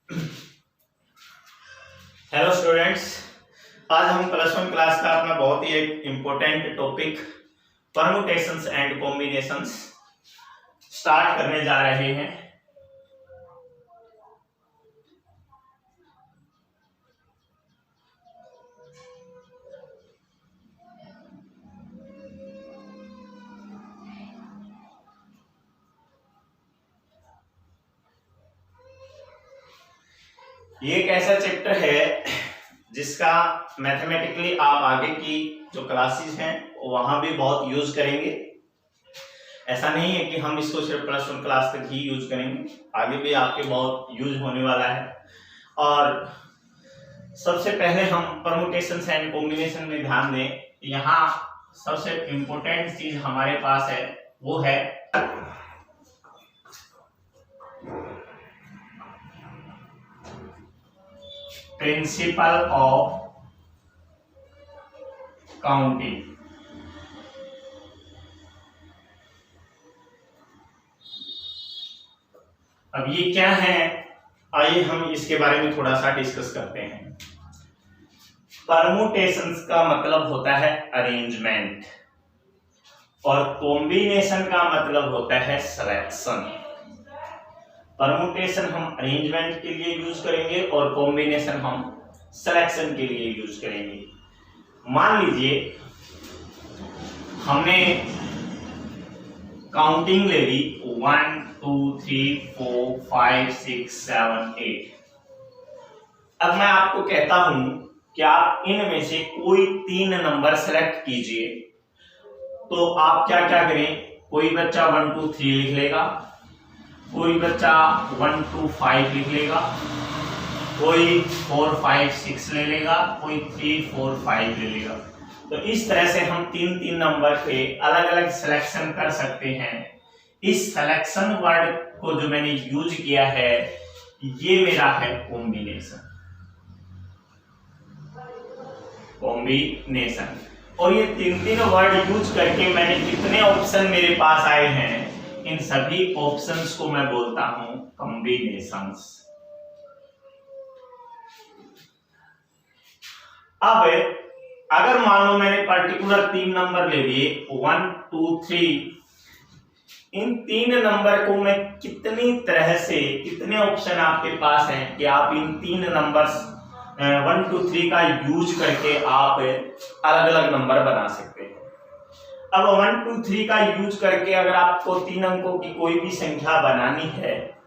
Hello students, आज हम +1 class का अपना बहुत ही एक important topic permutations and combinations start करने जा रहे हैं। ये एक ऐसा चैप्टर है जिसका मैथमेटिकली आप आगे की जो क्लासेस हैं वहां भी बहुत यूज करेंगे। ऐसा नहीं है कि हम इसको सिर्फ +1 क्लास तक ही यूज करेंगे, आगे भी आपके बहुत यूज होने वाला है। और सबसे पहले हम परम्यूटेशंस एंड कॉम्बिनेशन में ध्यान दें। यहाँ सबसे इम्पोर्टेंट चीज हमारे पास है वो है प्रिंसिपल ऑफ काउंटिंग। अब ये क्या है, आइए हम इसके बारे में थोड़ा सा डिस्कस करते हैं। परम्यूटेशंस का मतलब होता है अरेंजमेंट और कॉम्बिनेशन का मतलब होता है सिलेक्शन। परम्यूटेशन हम अरेंजमेंट के लिए यूज करेंगे और कॉम्बिनेशन हम सिलेक्शन के लिए यूज करेंगे। मान लीजिए हमने काउंटिंग ले ली 1 2 3 4 5 6 7 8। अब मैं आपको कहता हूं कि आप इनमें से कोई 3 नंबर सेलेक्ट कीजिए, तो आप क्या क्या करें, कोई बच्चा 1 2 3 लिख लेगा, कोई बच्चा 1 2 5 लिख लेगा, कोई 4 5 6 ले लेगा, कोई 3 4 5 ले लेगा। तो इस तरह से हम 3 नंबर पे अलग अलग सिलेक्शन कर सकते हैं। इस सिलेक्शन वर्ड को जो मैंने यूज किया है ये मेरा है कॉम्बिनेशन। और ये 3 वर्ड यूज करके मैंने जितने ऑप्शन मेरे पास आए हैं इन सभी ऑप्शंस को मैं बोलता हूं कॉम्बिनेशंस। अब अगर मान लो मैंने पर्टिकुलर 3 नंबर ले लिए 1 2 3, इन 3 नंबर को मैं कितनी तरह से, कितने ऑप्शन आपके पास हैं कि आप इन 3 नंबर्स 1 2 3 का यूज करके आप अलग अलग नंबर बना सकते हैं। अब 1 2 3 का यूज करके अगर आपको 3 अंकों की कोई भी संख्या बनानी है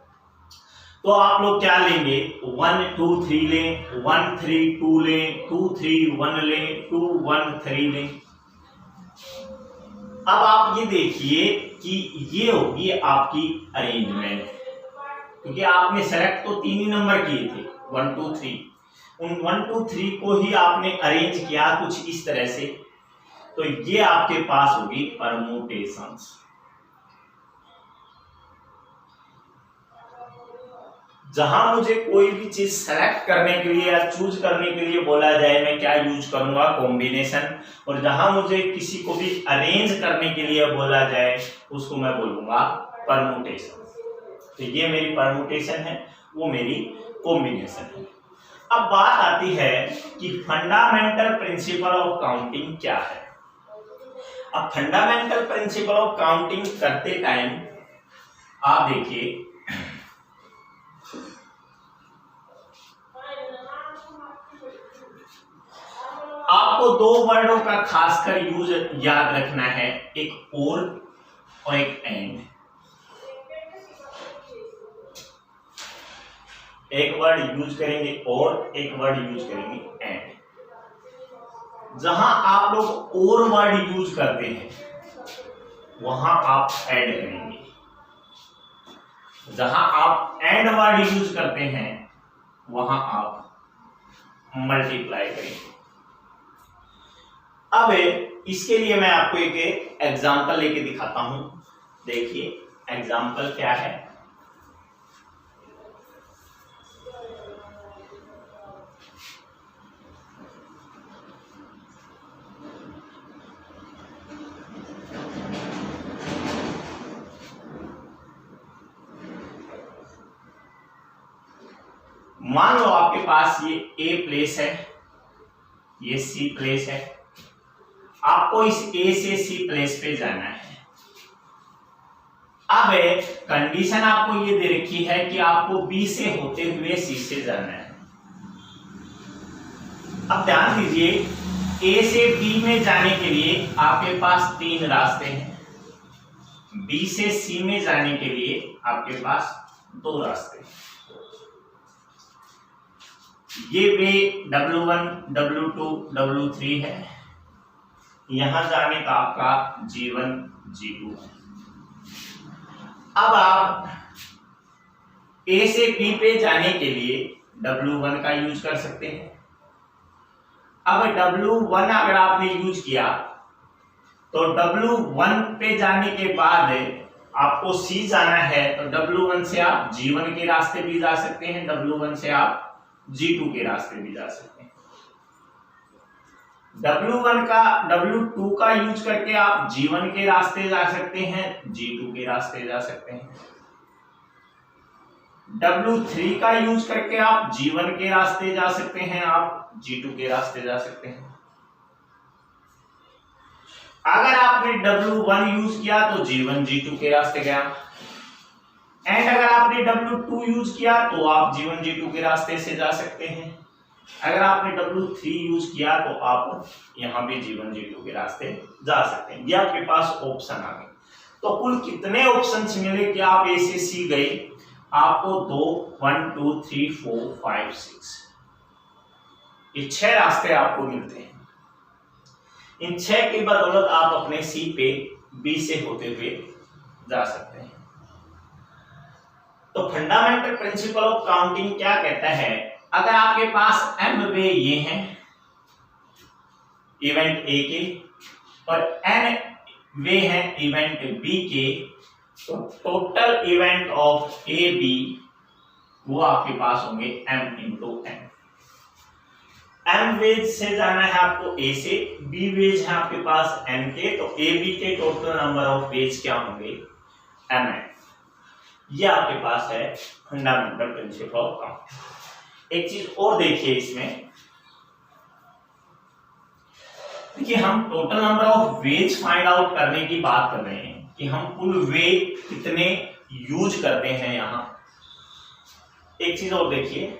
तो आप लोग क्या लेंगे, 1 2 3 लें, 1 3 2 लें, 2 3 1 लें, 2 1 3 लें। अब आप ये देखिए कि ये होगी आपकी अरेंजमेंट, क्योंकि आपने सेलेक्ट तो 3 ही नंबर किए थे 1 2 3, उन 1 2 3 को ही आपने अरेंज किया कुछ इस तरह से, तो ये आपके पास होगी परम्यूटेशंस। जहां मुझे कोई भी चीज सेलेक्ट करने के लिए या चूज करने के लिए बोला जाए मैं क्या यूज करूंगा, कॉम्बिनेशन। और जहां मुझे किसी को भी अरेंज करने के लिए बोला जाए उसको मैं बोलूंगा परम्यूटेशन। तो ये मेरी परम्यूटेशन है, वो मेरी कॉम्बिनेशन है। अब बात आती है कि फंडामेंटल प्रिंसिपल ऑफ काउंटिंग क्या है। अब फंडामेंटल प्रिंसिपल ऑफ काउंटिंग करते टाइम आप देखिए, आपको 2 वर्डों का खासकर यूज याद रखना है, एक और एक एंड। एक वर्ड यूज करेंगे और एक वर्ड यूज करेंगे एंड। जहां आप लोग और वर्ड यूज करते हैं वहां आप ऐड करेंगे, जहां आप एंड वर्ड यूज करते हैं वहां आप मल्टीप्लाई करेंगे। अब इसके लिए मैं आपको एक एग्जांपल लेके दिखाता हूं। देखिए एग्जांपल क्या है। मान लो आपके पास ये ए प्लेस है, ये सी प्लेस है, आपको इस ए से सी प्लेस पे जाना है। अब कंडीशन आपको ये दे रखी है कि आपको बी से होते हुए सी से जाना है। अब ध्यान दीजिए, ए से बी में जाने के लिए आपके पास 3 रास्ते हैं, बी से सी में जाने के लिए आपके पास 2 रास्ते हैं। ये वे W1, W2, W3 है, यहां जाने का आपका G1, G2 है। अब आप ए से बी पे जाने के लिए W1 का यूज कर सकते हैं। अब W1 अगर आपने यूज किया तो W1 पे जाने के बाद आपको C जाना है, तो W1 से आप G1 के रास्ते भी जा सकते हैं, W1 से आप G2 के रास्ते भी जा सकते हैं। W1 का W2 का यूज करके आप G1 के रास्ते जा सकते हैं, G2 के रास्ते जा सकते हैं। W3 का यूज करके आप G1 के रास्ते जा सकते हैं, आप G2 के रास्ते जा सकते हैं। अगर आपने W1 यूज किया तो G1 G2 के रास्ते गया, एंड अगर आपने W2 यूज किया तो आप G1 G2 के रास्ते से जा सकते हैं। अगर आपने W3 यूज किया तो आप यहां भी G1 G2 के रास्ते जा सकते हैं। ये आपके पास ऑप्शन आ गए। तो कुल कितने ऑप्शंस मिले कि आप ए से सी गए? आपको 2, 1, 2, 3, 4, 5, 6 ये 6 रास्ते आपको मिलते हैं। इन 6 की बदौलत आप अपने सी पे बी से होते हुए जा सकते हैं। तो फंडामेंटल प्रिंसिपल ऑफ काउंटिंग क्या कहता है? अगर आपके पास m वे ये हैं इवेंट ए के और n वे हैं इवेंट बी के, तो total event of A B वो आपके पास होंगे m into n। m ways से जाना है आपको a से, b वेज है आपके पास n के, तो a b के टोटल नंबर ऑफ वेज क्या होंगे? mn। ये आपके पास है फंडामेंटल प्रिंसिपल ऑफ काउंटिंग। एक चीज और देखिए इसमें, देखिए हम total number of ways find out करने की बात कर रहे हैं कि हम कुल वे कितने यूज करते हैं यहां। एक चीज और देखिए,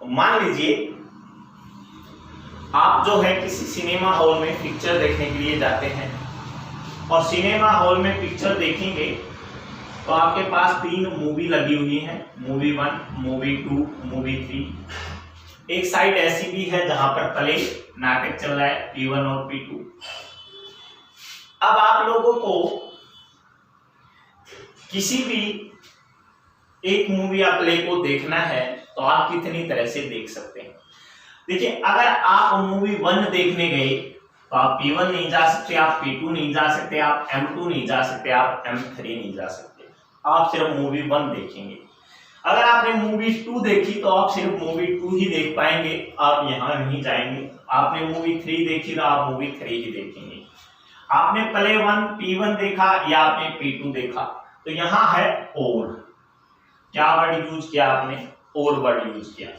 मान लीजिए आप जो है किसी सिनेमा हॉल में पिक्चर देखने के लिए जाते हैं और सिनेमा हॉल में पिक्चर देखेंगे तो आपके पास 3 मूवी लगी हुई हैं, मूवी 1, मूवी 2, मूवी 3। एक साइड ऐसी भी है जहां पर प्ले नाटक चल रहा है, P1 और P2। अब आप लोगों को किसी भी एक मूवी या प्ले को देखना है तो आप कितनी तरह से देख सकते हैं? देखिए, अगर आप मूवी 1 देखने गए तो आप P1 नहीं जा सकते, आप P2 नहीं जा सकते, आप M2 नहीं जा सकते, आप M3 नहीं जा सकते, आप सिर्फ मूवी 1 देखेंगे। अगर आपने मूवी 2 देखी तो आप सिर्फ मूवी 2 ही देख पाएंगे, आप यहां नहीं जाएंगे। आपने मूवी 3 देखी तो आप मूवी 3 ही देखेंगे। आपने प्ले 1 P1 देखा या आपने P2 देखा, तो यहां है और। क्या वर्ड यूज किया आपने? और वर्ड यूज किया,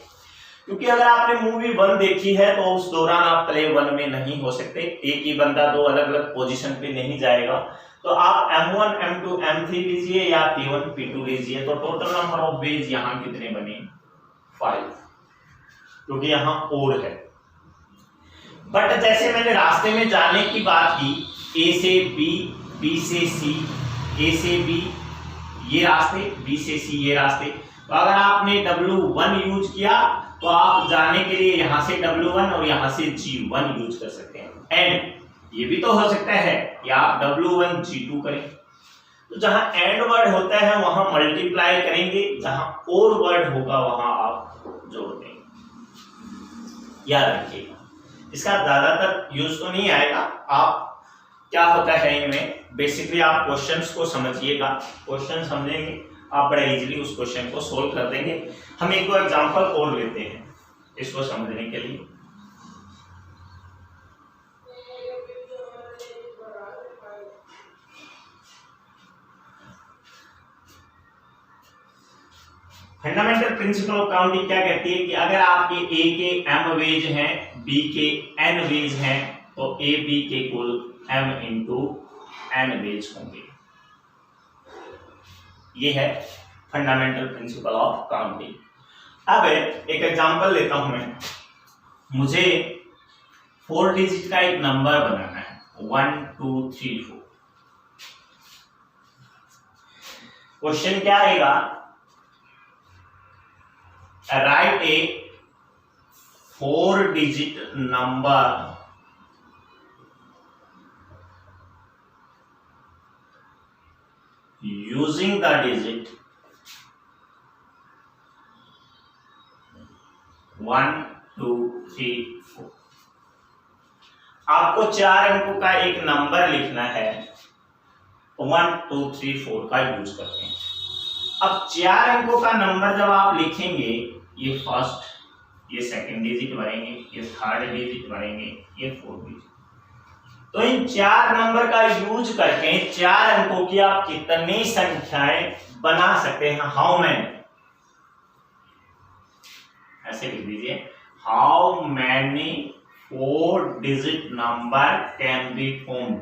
क्योंकि अगर आपने मूवी 1 देखी है तो उस दौरान आप प्ले 1 में नहीं हो सकते, एक ही बंदा 2 अलग अलग पोजीशन पे नहीं जाएगा। तो आप M1, M2, M3 लीजिए या P1, P2 लीजिए, तो टोटल नंबर ऑफ वेज यहां कितने बने? 5, क्योंकि यहां और है। बट जैसे मैंने रास्ते में जाने की बात की, A से B, B से C, A से B ये रास्ते, B से C ये रास्ते, तो अगर आपने W1 यूज किया तो आप जाने के लिए यहां से W1 और यहां से G1 यूज कर सकते हैं। एंड ये भी तो हो सकता है कि आप W1 G2 करें, तो जहां एंड वर्ड होता है वहां मल्टीप्लाई करेंगे, जहां और वर्ड होगा वहां आप जोड़ देंगे। याद रखिएगा, इसका ज्यादातर यूज तो नहीं आएगा। आप क्या होता है इनमें, बेसिकली आप क्वेश्चंस को समझिएगा, क्वेश्चन समझेंगे आप बड़े इजीली उस क्वेश्चन को सोल्व कर देंगे। हम एक दो एग्जांपल और लेते हैं इसको समझने के लिए। फंडामेंटल प्रिंसिपल ऑफ काउंटिंग क्या कहती है कि अगर आपके ए के m वेज हैं, बी के n वेज हैं, तो ए बी के कुल m इंटू n वेज होंगे। ये है फंडामेंटल प्रिंसिपल ऑफ काउंटिंग। अब एक एग्जांपल लेता हूं मैं। मुझे 4 डिजिट का एक नंबर बनाना है, 1 2 3 4। क्वेश्चन क्या आएगा, right A 4 digit number using the digit 1 2 3 4। आपको 4 अंकों का एक नंबर लिखना है, 1 2 3 4 का यूज करते हैं। अब 4 अंकों का नंबर जब आप लिखेंगे, ये फर्स्ट, ये सेकंड डिजिट भरेंगे, ये थर्ड डिजिट भरेंगे, ये फोर्थ डिजिट। तो इन 4 नंबर का यूज करके 4 अंकों की आप कितनी संख्याएं बना सकते हैं, हाउ मैनी, ऐसे लिख दीजिए, how many 4 digit number can be formed.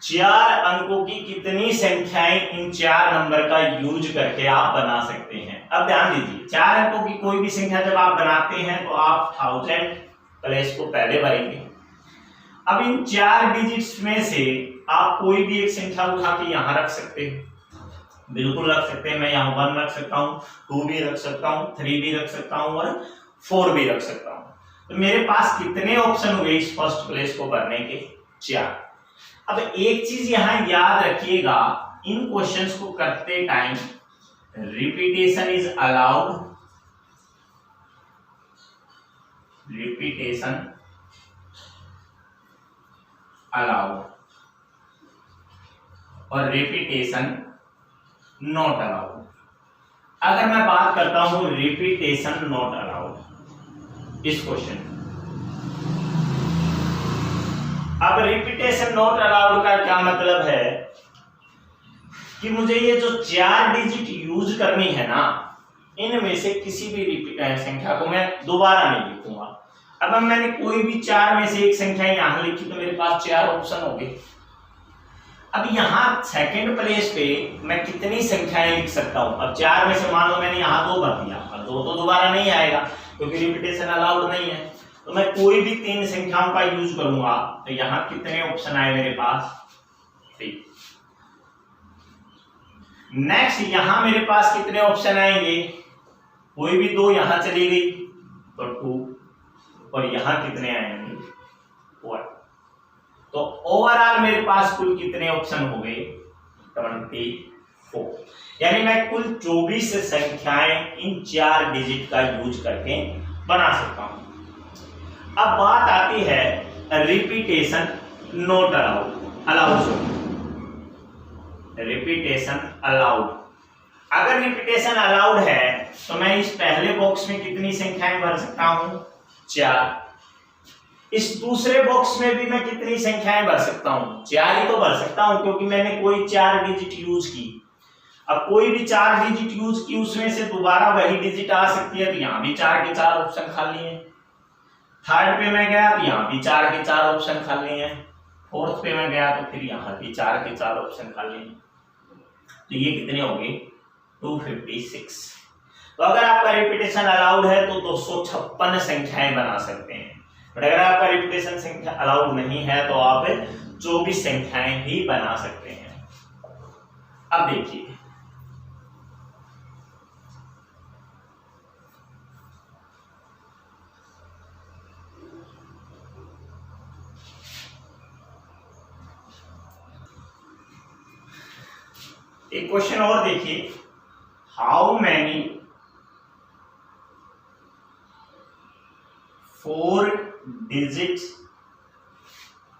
4 अंकों की कितनी संख्याएं इन 4 नंबर का यूज करके आप बना सकते हैं। अब ध्यान दीजिए, 4 अंकों की कोई भी संख्या जब आप बनाते हैं तो आप 1000 प्लेस को पहले भरेंगे। अब इन 4 डिजिट्स में से आप कोई भी एक संख्या उठा के यहां रख सकते हैं, बिल्कुल रख सकते हैं। मैं यहाँ 1 रख सकता हूँ, 2 भी रख सकता हूँ, 3 भी रख सकता हूँ और 4 भी रख सकता हूँ। तो मेरे पास कितने ऑप्शन हुए इस फर्स्ट प्लेस को भरने के, 4। अब एक चीज यहां याद रखिएगा, इन क्वेश्चंस को करते time repetition is allowed, repetition allowed और रिपीटेशन नॉट अलाउड। अगर मैं बात करता हूं रिपीटेशन नॉट अलाउड इस क्वेश्चन, अब रिपीटेशन नॉट अलाउड का क्या मतलब है कि मुझे ये जो 4 डिजिट यूज करनी है ना, इनमें से किसी भी संख्या को मैं दोबारा नहीं लिखूंगा। अब मैंने कोई भी 4 में से एक संख्या यहां लिखी तो मेरे पास 4 ऑप्शन हो गए। अब यहां सेकंड प्लेस पे मैं कितनी संख्याएं लिख सकता हूं, अब 4 में से मान लो मैंने यहां 2 भर दिया, अब 2 तो दोबारा नहीं आएगा क्योंकि रिपीटेशन अलाउड नहीं है। तो मैं कोई भी 3 संख्याओं का यूज करूंगा, तो यहां कितने ऑप्शन आए मेरे पास, 3। नेक्स्ट यहां मेरे पास कितने ऑप्शन आएंगे, कोई भी 2 यहां चली गई तो 2, और यहां कितने आएंगे, 1। तो ओवरऑल मेरे पास कुल कितने ऑप्शन हो गए, 24। यानी मैं कुल 24 संख्याएं इन 4 डिजिट का यूज करके बना सकता हूं। अब बात आती है repetition not allowed, repetition allowed. अगर रिपीटेशन अलाउड है तो मैं इस पहले बॉक्स में कितनी संख्याएं भर सकता हूं, 4। इस दूसरे बॉक्स में भी मैं कितनी संख्याएं भर सकता हूं, 4 ही तो भर सकता हूं क्योंकि मैंने कोई 4 डिजिट यूज की। अब कोई भी 4 डिजिट यूज की, उसमें से दोबारा वही डिजिट आ सकती है, तो यहां भी 4 के 4 ऑप्शन खाली हैं। थर्ड पे मैं गया तो यहां भी 4 के 4 ऑप्शन खाली हैं। फोर्थ पे मैं गया तो फिर यहां भी 4 के 4 ऑप्शन खाली हैं। तो ये कितने हो गए, 256। तो अगर आपका रिपीटेशन अलाउड है तो 256 संख्याएं बना सकते हैं, बट अगर आपका रिपीटेशन संख्या अलाउड नहीं है तो आप 24 संख्याएं ही बना सकते हैं। अब देखिए, एक क्वेश्चन और देखिए, how many 4 digit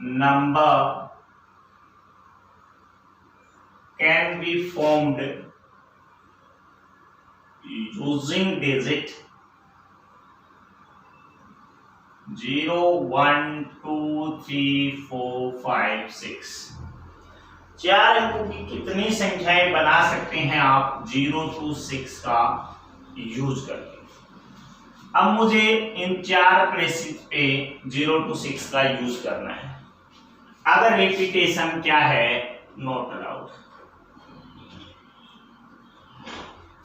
number can be formed using digit 0 1 2 3 4 5 6। 4 अंकों की कितनी संख्याएं बना सकते हैं आप 0 to 6 का यूज करके। अब मुझे इन 4 प्लेसेस पे 0 to 6 का यूज करना है। अगर रिपीटेशन क्या है, नॉट अलाउड।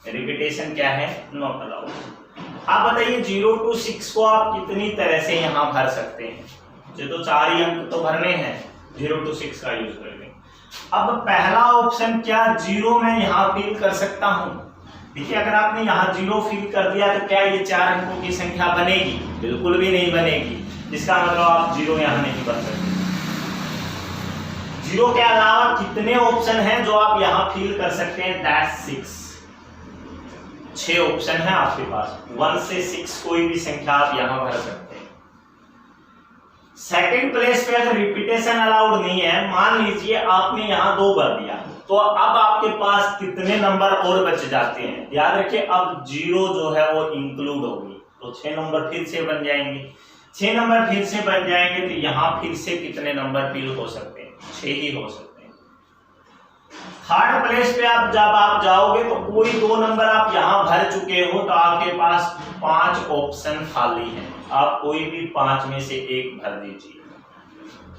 रिपीटेशन क्या है, नॉट अलाउड। आप बताइए 0 to 6 को आप कितनी तरह से यहां भर सकते हैं। मुझे तो 4 ही अंक तो भरने हैं, 0 to 6 का यूज करके। अब पहला ऑप्शन क्या 0 मैं यहां फिल कर सकता हूं। देखिए अगर आपने यहाँ 0 फिल कर दिया तो क्या ये 4 अंकों की संख्या बनेगी? बिल्कुल भी नहीं बनेगी। इसका मतलब आप 0 यहाँ नहीं बन सकते। 0 के अलावा कितने ऑप्शन हैं जो आप यहाँ फिल कर सकते हैं? दैट्स 6 ऑप्शन है आपके पास। 1 से 6 कोई भी संख्या आप यहाँ भर सकते हैं। सेकंड प्लेस पे अगर रिपीटेशन अलाउड नहीं है, मान लीजिए आपने यहाँ 2 भर दिया, तो अब आपके पास कितने नंबर और बच जाते हैं? याद रखिए अब 0 जो है वो इंक्लूड होगी, तो 6 नंबर फिर से बन जाएंगे। 6 नंबर फिर से बन जाएंगे तो यहाँ फिर से कितने नंबर फिल हो सकते हैं? 6 ही हो सकते हैं। थर्ड प्लेस पे आप जब आप जाओगे तो कोई 2 नंबर आप यहाँ भर चुके हो, तो आपके पास 5 ऑप्शन खाली हैं। आप कोई भी 5 में से एक भर दीजिए।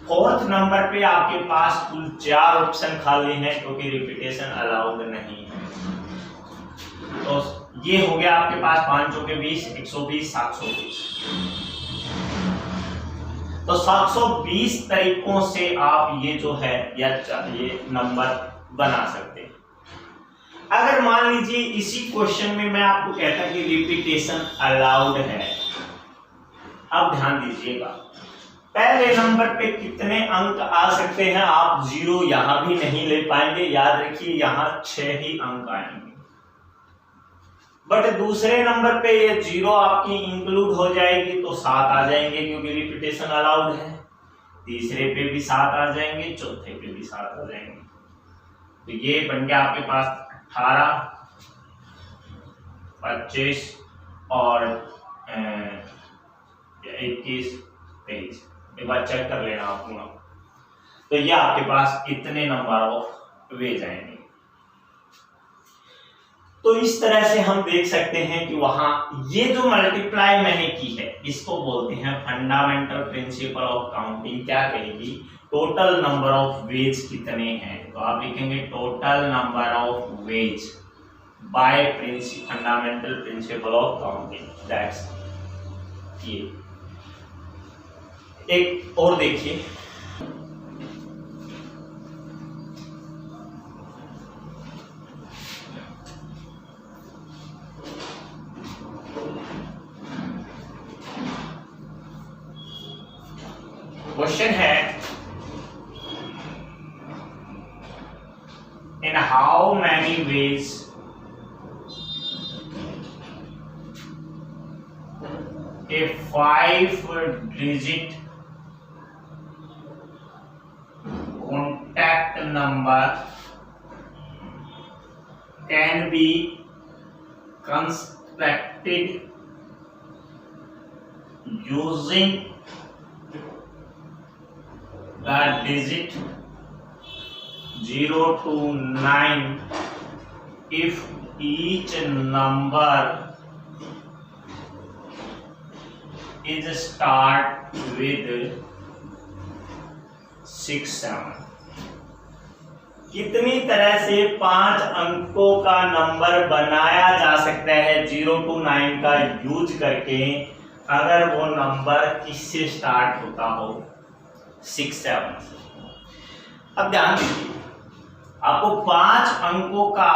फोर्थ नंबर पे आपके पास कुल 4 ऑप्शन खाली हैं क्योंकि रिपीटेशन अलाउड नहीं है। तो ये हो गया आपके पास 5 के 20, 120, 720। तो 720 तरीकों से आप ये जो है ये नंबर बना सकते हैं। अगर मान लीजिए इसी क्वेश्चन में मैं आपको कहता कि रिपीटेशन अलाउड है, अब ध्यान दीजिएगा पहले नंबर पे कितने अंक आ सकते हैं? आप 0 यहां भी नहीं ले पाएंगे। याद रखिए यहां 6 ही अंक आएंगे। बट दूसरे नंबर पे ये 0 आपकी इंक्लूड हो जाएगी तो 7 आ जाएंगे क्योंकि रिपीटेशन अलाउड है। तीसरे पे भी 7 आ जाएंगे, चौथे पे भी 7 आ जाएंगे। तो ये बन गया आपके पास 18, 25 और 21, 23। एक बार चेक कर लेना आप पूरा। तो ये आपके पास इतने नंबर ऑफ वेज आएंगे। तो इस तरह से हम देख सकते हैं कि वहां ये जो मल्टीप्लाई मैंने की है इसको बोलते हैं फंडामेंटल प्रिंसिपल ऑफ काउंटिंग। क्या कहेगी? टोटल नंबर ऑफ वेज कितने हैं, तो आप लिखेंगे total number of ways bye fundamental principle of counting. That's ये। एक और देखिए, क्वेश्चन है in how many ways a 5-digit contact number can be constructed using the digit 0 to 9 if each number is start with 6, 7। कितनी तरह से 5 अंकों का नंबर बनाया जा सकता है 0 to 9 का यूज करके, अगर वो नंबर किससे स्टार्ट होता हो? 6, 7 से। अब ध्यान दीजिए आपको 5 अंकों का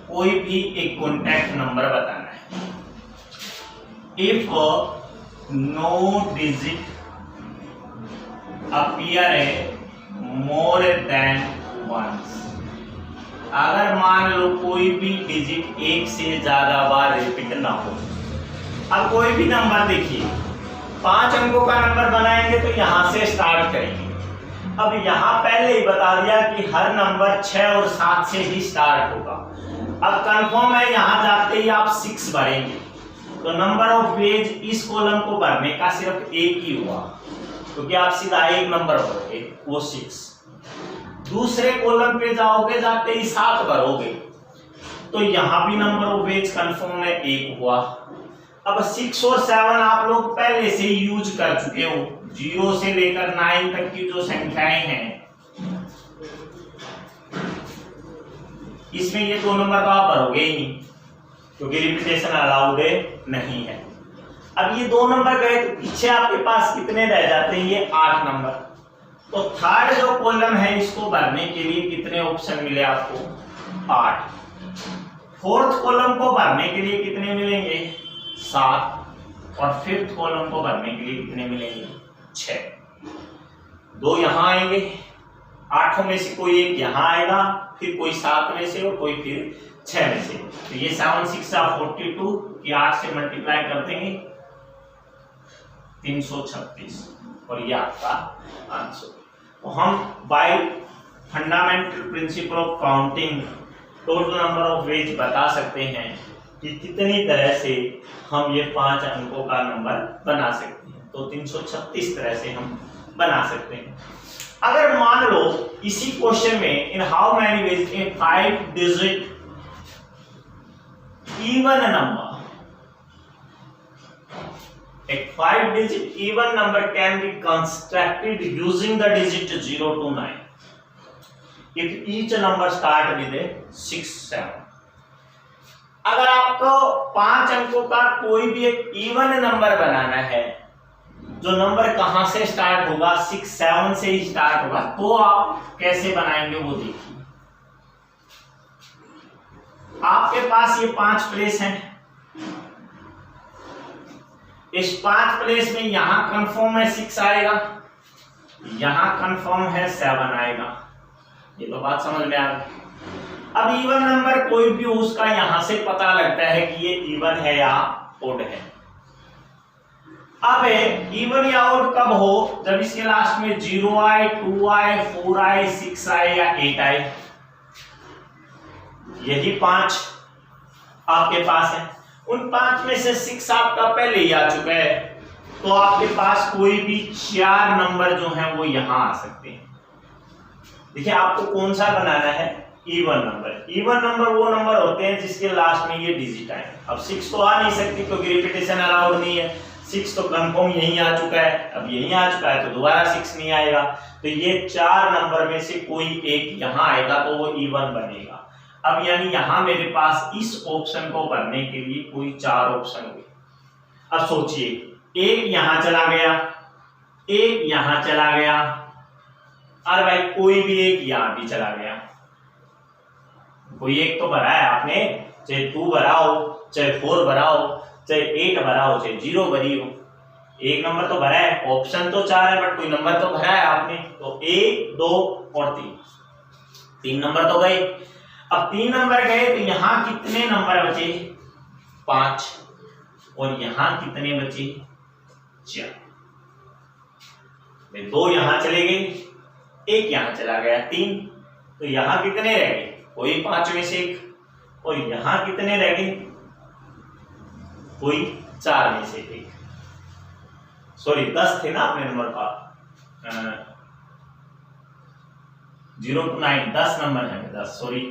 कोई भी एक कॉन्टैक्ट नंबर बताना है। If no digit appear more than once, अगर मान लो कोई भी डिजिट एक से ज्यादा बार रिपीट ना हो। अब कोई भी नंबर देखिए 5 अंकों का नंबर बनाएंगे तो यहां से स्टार्ट करेंगे। अब यहां पहले ही बता दिया कि हर नंबर 6 और 7 से ही स्टार्ट होगा। अब कंफर्म है यहां जाते ही आप 6 भरेंगे, तो नंबर ऑफ वेज इस कॉलम को भरने का सिर्फ एक ही हुआ, क्योंकि आप सीधा एक नंबर भरोगे वो 6। दूसरे कॉलम पे जाओगे, जाते ही 7 भरोगे तो यहां भी नंबर ऑफ वेज कंफर्म है, 1 हुआ। अब 6 और 7 आप लोग पहले से यूज कर चुके हो, 0 से लेकर 9 तक की जो संख्याएं हैं इसमें ये 2 नंबर तो आप भरोगे ही नहीं क्योंकि रिपीटेशन अलाउड नहीं है। अब ये 2 नंबर गए तो पीछे आपके पास कितने रह जाते हैं, ये 8 नंबर। तो थर्ड जो कॉलम है इसको भरने के लिए कितने ऑप्शन मिले आपको, 8। फोर्थ कॉलम को भरने के लिए कितने मिलेंगे, 7। और फिफ्थ कॉलम को भरने के लिए कितने मिलेंगे, 6। 2 यहां आएंगे, 8 में से कोई एक यहां आएगा, फिर कोई 7 में से और कोई फिर 6 में से। तो ये 7 6 42 ये 8 से मल्टीप्लाई कर देंगे 336 और ये आपका आंसर। तो हम bye fundamental principle of counting total number of ways बता सकते हैं कि कितनी तरह से हम ये 5 अंकों का नंबर बना सकते हैं। तो 336 तरह से हम बना सकते हैं। अगर मान लो इसी क्वेश्चन में in how many ways A 5 digit even number, a 5 digit even number can be constructed using the digit 0 to 9 if each number start with a 6 7। अगर आपको 5 अंकों का कोई भी एक इवन नंबर बनाना है, जो नंबर कहां से स्टार्ट होगा, 6 7 से ही स्टार्ट होगा, तो आप कैसे बनाएंगे वो देखिए। आपके पास ये 5 प्लेस हैं, इस 5 प्लेस में यहां कंफर्म है 6 आएगा, यहां कंफर्म है 7 आएगा। ये तो बात समझ में आ गई। अब इवन नंबर कोई भी उसका यहां से पता लगता है कि ये इवन है या ओड है। अब इवन या ओड कब हो, जब इसके लास्ट में 0 आए, 2 आए, 4 आए, 6 आए या 8 आए। यही 5 आपके पास है, उन 5 में से 6 आपका पहले ही आ चुका है, तो आपके पास कोई भी 4 नंबर जो हैं वो यहां आ सकते हैं। देखिए आपको कौन सा बनाना है, इवन नंबर। इवन नंबर वो नंबर होते हैं जिसके लास्ट में ये डिजिट आए। अब 6 तो आ नहीं सकती क्योंकि रिपीटेशन अलाउड नहीं है, 6 तो कंफर्म यहीं आ चुका है, अब यहीं आ चुका है तो दोबारा 6 नहीं आएगा। तो ये 4 नंबर में से कोई एक यहां आएगा तो वो इवन बनेगा। अब यानी यहां मेरे पास इस ऑप्शन को भरने के लिए कोई 4 ऑप्शन हुए। अब सोचिए, एक यहां चला गया, एक यहां चला गया, और भाई कोई भी एक यहां भी चला गया। कोई एक तो भरा है आपने, चाहे 2 भरा हो, चाहे 4 भरा हो, चाहे 8 भरा हो, चाहे 0 भरी हो, एक नंबर तो भरा है। ऑप्शन तो 4 है बट कोई नंबर तो भरा है आपने। तो 1 2 और 3 नंबर तो गए। अब 3 नंबर गए तो यहां कितने नंबर बचे, 5, और यहां कितने बचे, 4। 2 यहां चले गए, एक यहां चला गया, 3। तो यहां कितने रह गए, कोई 5 में से 1, और यहां कितने रह गए, कोई 4 में से 1। सॉरी 10 थे ना अपने नंबर का, 0 to 9 10 नंबर है, 10 सॉरी।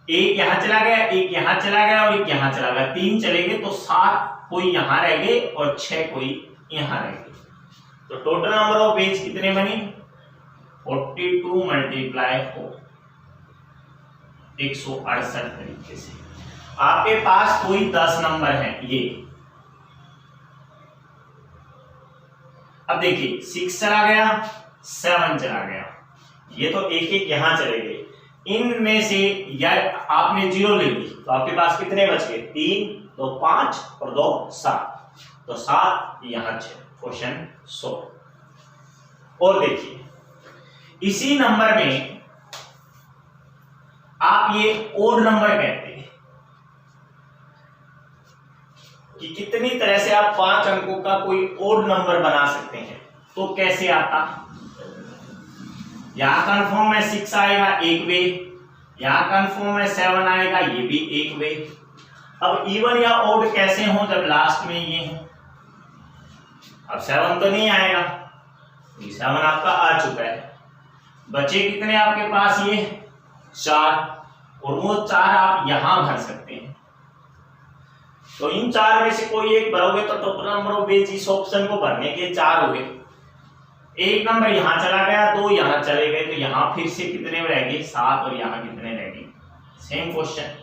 एक यहां चला गया, एक यहां चला गया और एक यहां चला गया, 3 चले गए, तो 7 कोई यहां रह गए और 6 कोई यहां रह गए। तो टोटल नंबर ऑफ पेज कितने बने, 42 मल्टीप्लाई 4, 168 तरीके से। आपके पास कोई 10 नंबर हैं ये। अब देखिए 6 चला गया, 7 चला गया, ये तो एक एक यहां चले गए। इनमें से या आपने 0 ले ली तो आपके पास कितने बच गए, 3 2 5 और 2 7, तो 7 यहां 6, क्वेश्चन 100। और देखिए इसी नंबर में आप ये ओड नंबर कहते हैं कि कितनी तरह से आप 5 अंकों का कोई ओड नंबर बना सकते हैं। तो कैसे आता, यहां कंफर्म है 6 आएगा एक वे, यहां कंफर्म है 7 आएगा ये भी एक वे। अब इवन या ओड कैसे हो, जब लास्ट में ये हो। अब 7 तो नहीं आएगा, 7 आपका आ चुका है, बचे कितने आपके पास ये 4, और वो 4 आप यहां भर सकते हैं। तो इन 4 में से कोई एक भरोगे तो टोटल नंबर ऑफ वेज इस ऑप्शन को भरने के 4 हुए। एक नंबर यहां चला गया, 2 यहां चले गए, तो यहां फिर से कितने रह गए 7, और यहां कितने रह गए, सेम क्वेश्चन।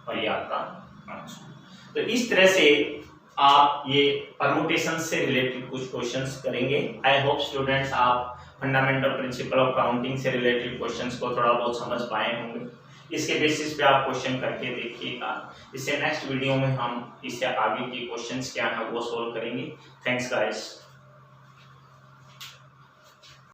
और ये आपका आंसर। तो इस तरह से आप ये परमुटेशन से रिलेटेड कुछ क्वेश्चंस करेंगे। आई होप स्टूडेंट्स आप फंडामेंटल प्रिंसिपल ऑफ काउंटिंग से रिलेटेड क्वेश्चंस को थोड़ा बहुत समझ पाए होंगे। इसके बेसिस पे आप क्वेश्चन करके देखिएगा। इससे नेक्स्ट वीडियो में हम इससे आगे के क्वेश्चंस क्या है वो सोल्व करेंगे। Thanks guys.